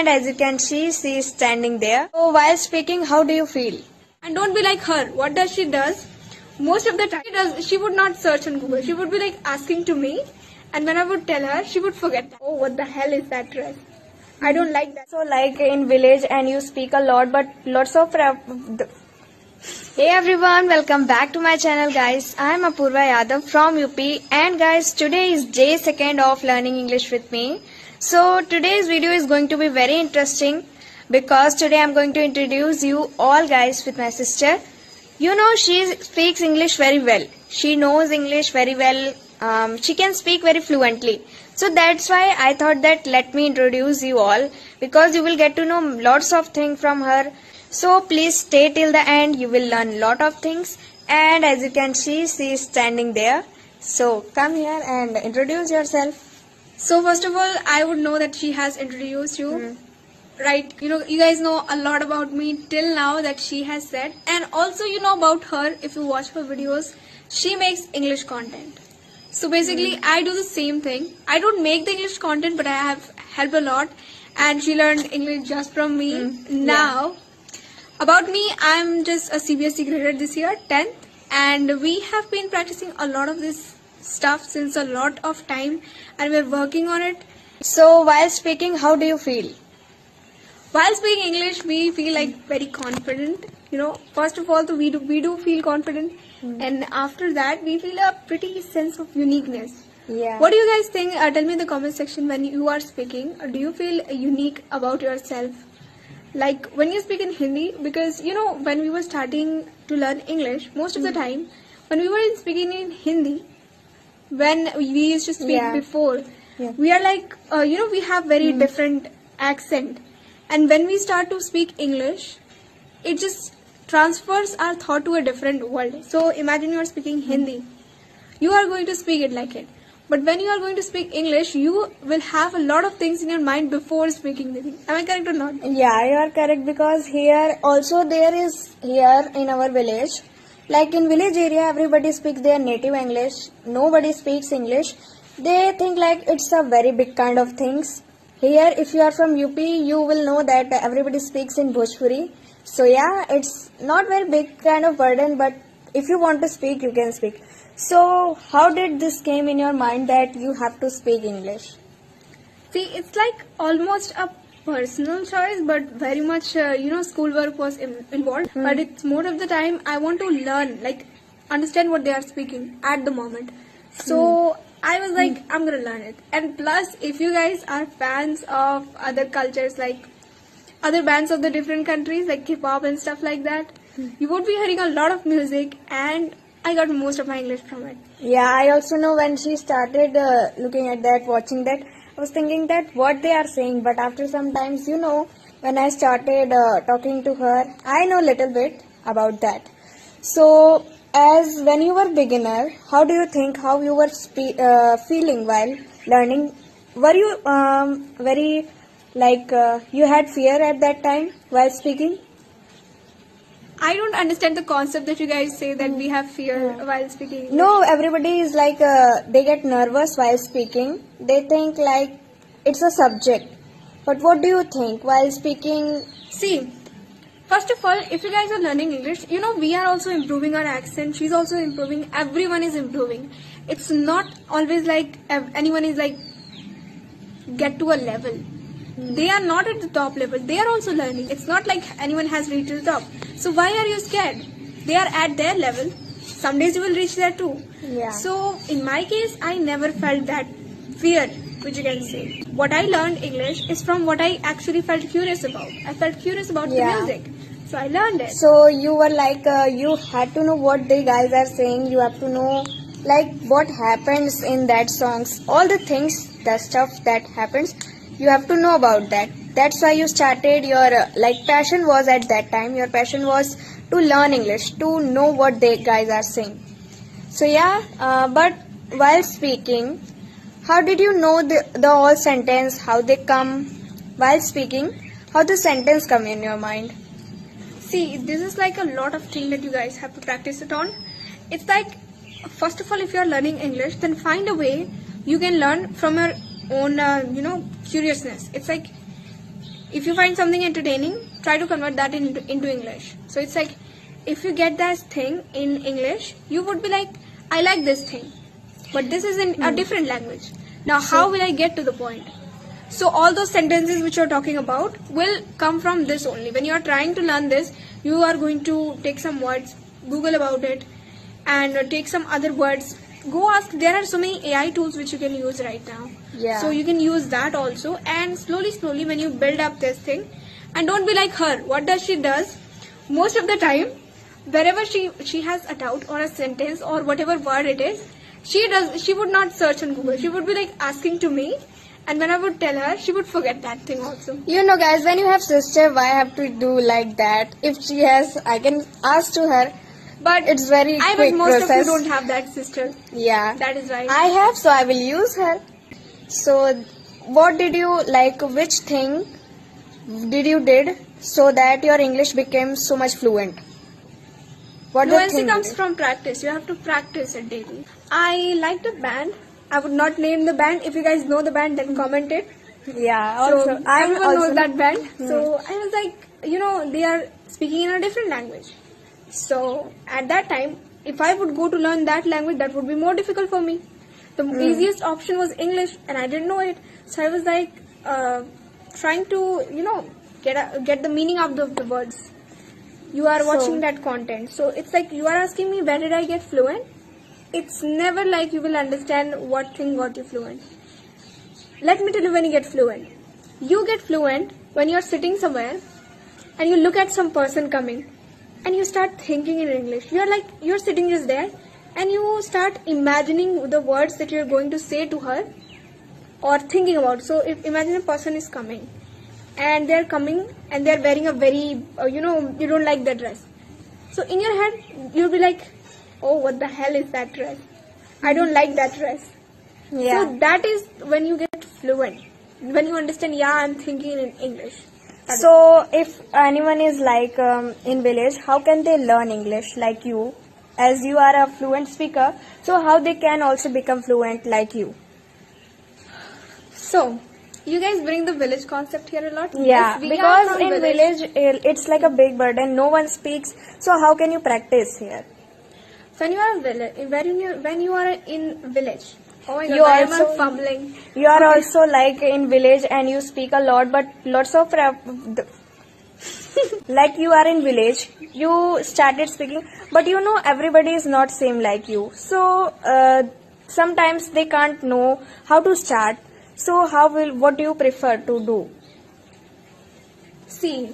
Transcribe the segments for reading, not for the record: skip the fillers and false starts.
and as you can see, she is standing there. So while speaking, how do you feel? And don't be like her. What does she does? Most of the time, she would not search on Google. She would be like asking to me, and when I would tell her, she would forget. Oh, what the hell is that dress? I don't like that. So like in village and you speak a lot, but lots of Hey everyone, welcome back to my channel guys. I am Apurva Yadav from UP, and guys, today is day 2 of learning English with me. So today's video is going to be very interesting because today I am going to introduce you all guys with my sister. You know, she speaks English very well. She knows English very well. She can speak very fluently. So that's why I thought that let me introduce you all, because you will get to know lots of things from her. So please stay till the end. You will learn lot of things. And as you can see, she is standing there. So come here and introduce yourself. So first of all, I would know that she has introduced you. Right, you guys know a lot about me till now that she has said, and also you know about her if you watch her videos. She makes English content. So basically I do the same thing. I don't make the English content, but I have helped a lot, and she learned English just from me. Now about me, I'm just a CBSE grader this year, 10th, and we have been practicing a lot of this stuff since a lot of time, and we're working on it. So while speaking, how do you feel? While speaking English, we feel like very confident. First of all, we do feel confident, and after that, we feel a pretty sense of uniqueness. Yeah. What do you guys think? Tell me in the comment section when you are speaking. Do you feel unique about yourself? Like when you speak in Hindi, because when we were starting to learn English, most of the time when we were speaking in Hindi, when we used to speak before, we are like we have very different accent. And when we start to speak English, it just transfers our thought to a different world. So imagine you are speaking Hindi. You are going to speak it like it. But when you are going to speak English, you will have a lot of things in your mind before speaking the thing. Am I correct or not? Yeah, you are correct, because here also there is here in our village, like in village area, everybody speaks their native English. Nobody speaks English. They think like it's a very big kind of things. Here, if you are from UP, you will know that everybody speaks in Bhojpuri. So yeah, it's not very big kind of burden, but if you want to speak, you can speak. So how did this came in your mind that you have to speak English? See, it's like almost a personal choice, but very much, schoolwork was involved. But it's more of the time I want to learn, like understand what they are speaking at the moment. So I was like, I'm gonna learn it. And plus, if you guys are fans of other cultures, like other bands of the different countries, like hip-hop and stuff like that, you would be hearing a lot of music, and I got most of my English from it. Yeah, I also know when she started looking at that, watching that, I was thinking that what they are saying, but after some times, when I started talking to her, I know little bit about that. So, as when you were beginner, how do you think how you were feeling while learning? Were you very you had fear at that time while speaking? I don't understand the concept that you guys say that we have fear while speaking English. No, everybody is like they get nervous while speaking. They think like it's a subject. But what do you think while speaking? See, first of all, if you guys are learning English, we are also improving our accent. She's also improving. Everyone is improving. It's not always like anyone is like get to a level. They are not at the top level. They are also learning. It's not like anyone has reached the top. So why are you scared? They are at their level. Some days you will reach there too. Yeah. So in my case, I never felt that fear, which you can say. What I learned English is from what I actually felt curious about. I felt curious about the music. So I learned it. So you were like, you had to know what the guys are saying. You have to know like what happens in that songs. All the things, the stuff that happens, you have to know about that. That's why you started your passion was at that time. Your passion was to learn English, to know what the guys are saying. So yeah, but while speaking, how did you know the whole sentence, how they come while speaking, how the sentence come in your mind? See, this is like a lot of things that you guys have to practice it on. It's like, first of all, if you are learning English, then find a way you can learn from your own, curiousness. It's like if you find something entertaining, try to convert that into English. So it's like, if you get that thing in English, you would be like, I like this thing, but this is in a different language. Now, how will I get to the point? So all those sentences which you're talking about will come from this only. When you are trying to learn this, you are going to take some words, Google about it, and take some other words. Go ask. There are so many AI tools which you can use right now. Yeah. So you can use that also, and slowly, when you build up this thing, and don't be like her. What does she does? Most of the time, wherever she has a doubt or a sentence or whatever word it is, she would not search on Google. She would be like asking to me, and when I would tell her, she would forget that thing also. You know, guys, when you have sister, why have to do like that? If she has, I can ask to her. But it's very I quick bet most process. of you don't have that sister. Yeah. That is right. I have, so I will use her. So, what did you like? Which thing did you did so that your English became so much fluent? What the Fluency thing comes did? from practice. You have to practice it daily. I liked a band. I would not name the band. If you guys know the band, then comment it. Yeah. So Also, I everyone also knows that band. So I was like, they are speaking in a different language. So at that time, if I would go to learn that language, that would be more difficult for me. The easiest option was English, and I didn't know it. So I was like trying to, get the meaning of the words. You are watching that content. So it's like you are asking me, where did I get fluent? It's never like you will understand what thing got you fluent. Let me tell you when you get fluent. You get fluent when you're sitting somewhere and you look at some person coming and you start thinking in English. You're sitting just there and you start imagining the words that you're going to say to her or thinking about. So if imagine a person is coming and they're coming and they're wearing a very, you don't like that dress. So in your head, you'll be like, oh, what the hell is that dress? I don't like that dress. Yeah. So that is when you get fluent. When you understand, yeah, I'm thinking in English. So, if anyone is like in village, how can they learn English like you? As you are a fluent speaker, so how they can also become fluent like you? So, you guys bring the village concept here a lot. Yeah, Yes, we are because from in village it's like a big burden. No one speaks. So how can you practice here? When you are when you are in village. Oh my God, You I am also- fumbling. You are also like in village and you speak a lot, but lots of like you are in village, you started speaking, but everybody is not same like you. So sometimes they can't know how to start. So what do you prefer to do? See,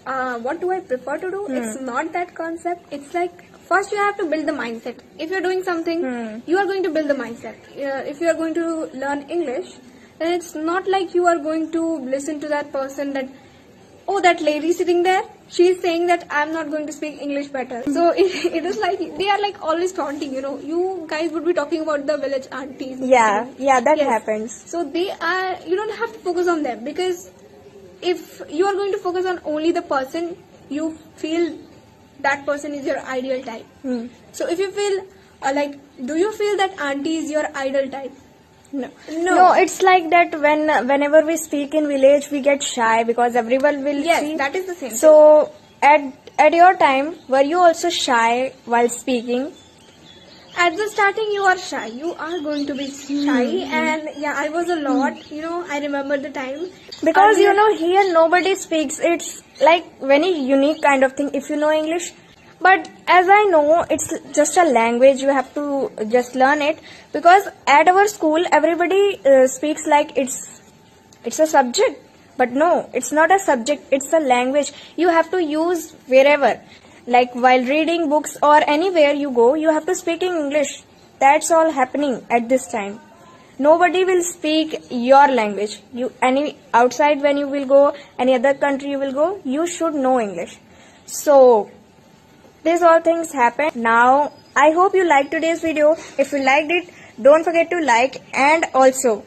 what do I prefer to do? It's not that concept. It's like, first you have to build the mindset. If you're doing something, you are going to build the mindset. If you are going to learn English, then it's not like you are going to listen to that person that, oh, that lady sitting there, she is saying that I'm not going to speak English better. So it is like, they are like always taunting, you guys would be talking about the village aunties. Yeah, that Yes. happens. So you don't have to focus on them, because if you are going to focus on only the person, you feel that person is your ideal type. So if you feel do you feel that auntie is your ideal type? No, it's like that whenever we speak in village, we get shy because everyone will Yes, see. that is the same thing. So at your time, were you also shy while speaking? At the starting, you are shy. You are going to be shy, and yeah, I was a lot. I remember the time Because earlier- here nobody speaks. It's like very unique kind of thing if you know English. But as I know, it's just a language. You have to just learn it. Because at our school, everybody speaks like it's a subject. But no, it's not a subject. It's a language. You have to use wherever. Like while reading books or anywhere you go, you have to speak in English. That's all happening at this time. Nobody will speak your language. Outside when you will go, any other country you will go, you should know English. So these all things happen. Now I hope you liked today's video. If you liked it, don't forget to like, and also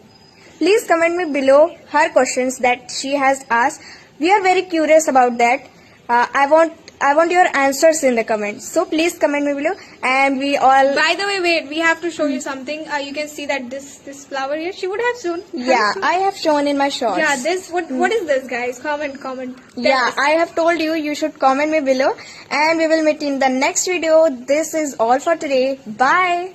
please comment me below her questions that she has asked. We are very curious about that. I want I want your answers in the comments. So please comment me below, and we all. By the way, wait, we have to show you something. You can see that this flower here, she would have shown. Yeah, I have shown in my shorts. Yeah, this, what is this, guys? Comment. Tell Yeah, us. I have told you, you should comment me below, and we will meet in the next video. This is all for today. Bye.